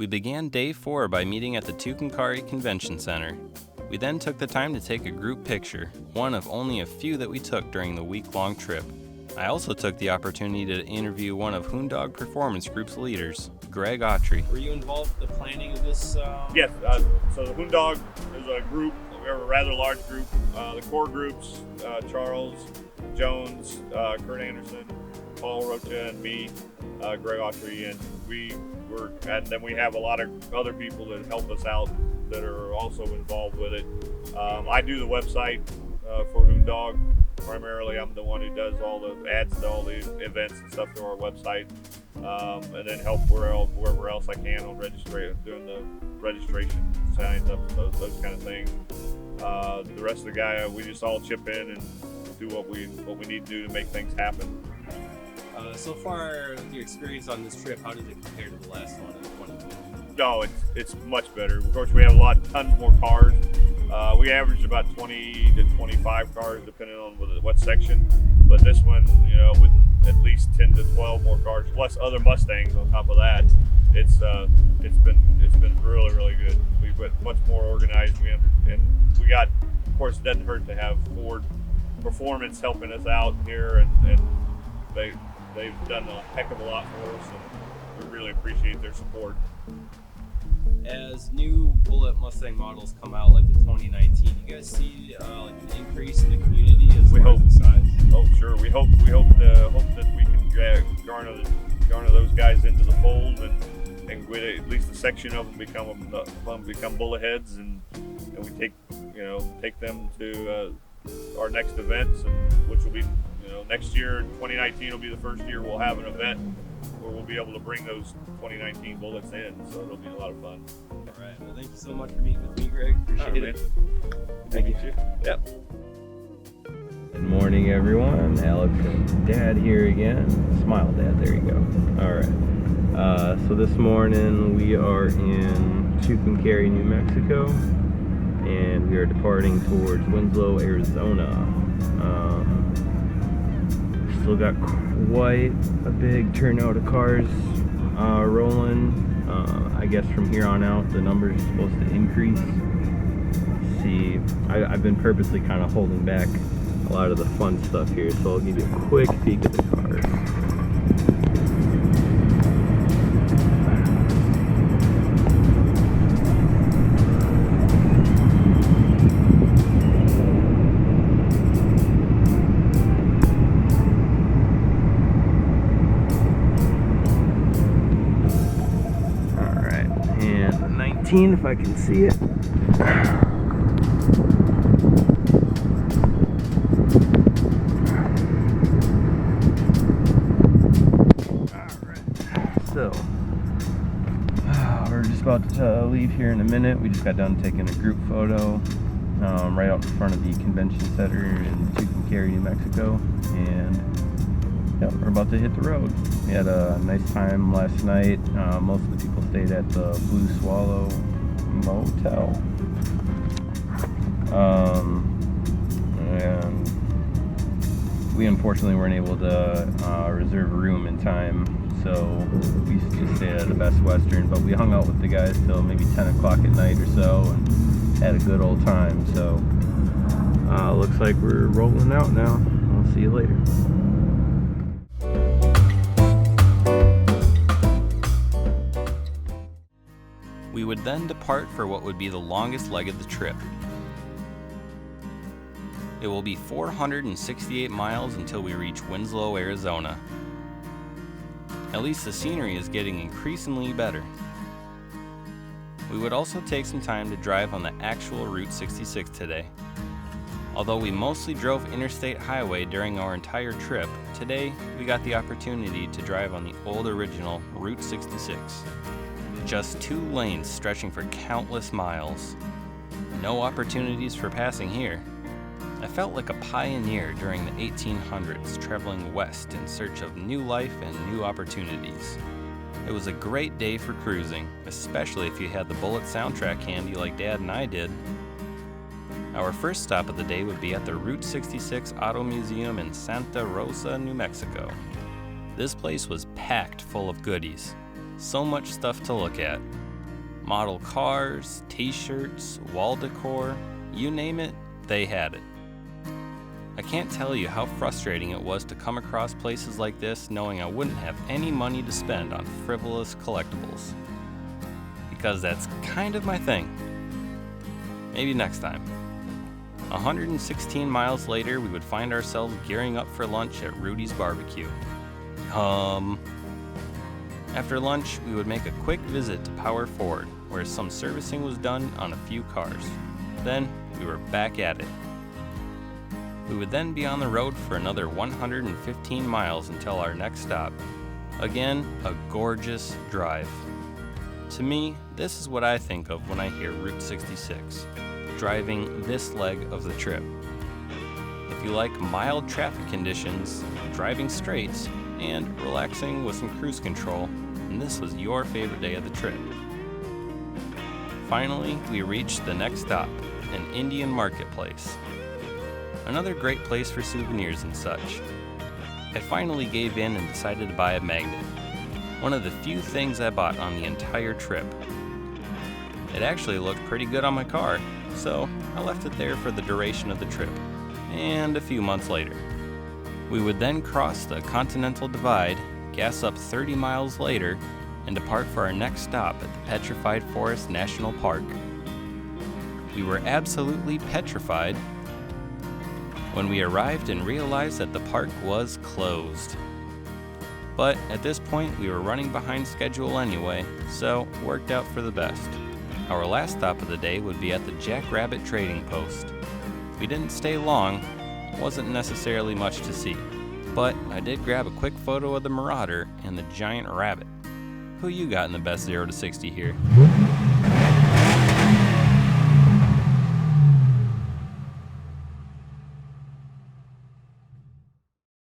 We began day 4 by meeting at the Tucamcari Convention Center. We then took the time to take a group picture, one of only a few that we took during the week-long trip. I also took the opportunity to interview one of Hoondog Performance Group's leaders, Greg Autry. Were you involved in the planning of this? Yes, so the Hoondog is a group. We have a rather large group. The core groups, Charles Jones, Kurt Anderson, Paul Rocha, and me, Greg Autry, and then we have a lot of other people that help us out that are also involved with it. I do the website for Hoondog. Primarily, I'm the one who does all the ads to all the events and stuff through our website, and then help wherever else I can on doing the registration, signs up, those kind of things. The rest of the guy, we just all chip in and do what we need to do to make things happen. So far, with your experience on this trip, how does it compare to the last one in 2020? No, it's much better. Of course, we have tons more cars. We averaged about 20 to 25 cars, depending on what section. But this one, with at least 10 to 12 more cars, plus other Mustangs on top of that, it's been really, really good. We've been much more organized. And we got, of course, it doesn't hurt to have Ford Performance helping us out here, and they've done a heck of a lot for us, and we really appreciate their support. As new Bullitt Mustang models come out, like the 2019, you guys see like an increase in the community as far as the size? Oh, sure. We hope that we can garner those guys into the fold, and at least a section of them become Bullitt heads, and we take them to our next events, and which will be next year. 2019 will be the first year we'll have an event where we'll be able to bring those 2019 Bullets in, so it'll be a lot of fun. All right. Well, thank you so much for meeting with me, Greg. Appreciate it. Thank you. Yep. Good morning, everyone. Alex and Dad here again. Smile, Dad. There you go. All right. So this morning we are in Tucamcari, New Mexico, and we are departing towards Winslow, Arizona. Still got quite a big turnout of cars rolling. I guess from here on out the numbers are supposed to increase. See, I've been purposely kind of holding back a lot of the fun stuff here, so I'll give you a quick peek at the cars. If I can see it. Alright, so we're just about to leave here in a minute. We just got done taking a group photo right out in front of the convention center in Tucamcari, New Mexico, and yeah, we're about to hit the road. We had a nice time last night. Most of the people stayed at the Blue Swallow Motel. And we unfortunately weren't able to reserve a room in time, so we just stayed at a Best Western, but we hung out with the guys till maybe 10 o'clock at night or so and had a good old time. So looks like we're rolling out now. I'll see you later. We would then depart for what would be the longest leg of the trip. It will be 468 miles until we reach Winslow, Arizona. At least the scenery is getting increasingly better. We would also take some time to drive on the actual Route 66 today. Although we mostly drove interstate highway during our entire trip, today we got the opportunity to drive on the old original Route 66. Just 2 lanes stretching for countless miles. No opportunities for passing here. I felt like a pioneer during the 1800s, traveling west in search of new life and new opportunities. It was a great day for cruising, especially if you had the Bullitt soundtrack handy like Dad and I did. Our first stop of the day would be at the Route 66 Auto Museum in Santa Rosa, New Mexico. This place was packed full of goodies. So much stuff to look at. Model cars, t-shirts, wall decor, you name it, they had it. I can't tell you how frustrating it was to come across places like this knowing I wouldn't have any money to spend on frivolous collectibles. Because that's kind of my thing. Maybe next time. 116 miles later, we would find ourselves gearing up for lunch at Rudy's Barbecue. After lunch, we would make a quick visit to Power Ford, where some servicing was done on a few cars. Then, we were back at it. We would then be on the road for another 115 miles until our next stop. Again, a gorgeous drive. To me, this is what I think of when I hear Route 66, driving this leg of the trip. If you like mild traffic conditions, driving straights, and relaxing with some cruise control, then this was your favorite day of the trip. Finally, we reached the next stop, an Indian marketplace. Another great place for souvenirs and such. I finally gave in and decided to buy a magnet. One of the few things I bought on the entire trip. It actually looked pretty good on my car, so I left it there for the duration of the trip, and a few months later. We would then cross the Continental Divide, gas up 30 miles later, and depart for our next stop at the Petrified Forest National Park. We were absolutely petrified when we arrived and realized that the park was closed. But at this point, we were running behind schedule anyway, so it worked out for the best. Our last stop of the day would be at the Jackrabbit Trading Post. We didn't stay long, wasn't necessarily much to see, but I did grab a quick photo of the Marauder and the giant rabbit. Who you got in the best 0 to 60 here?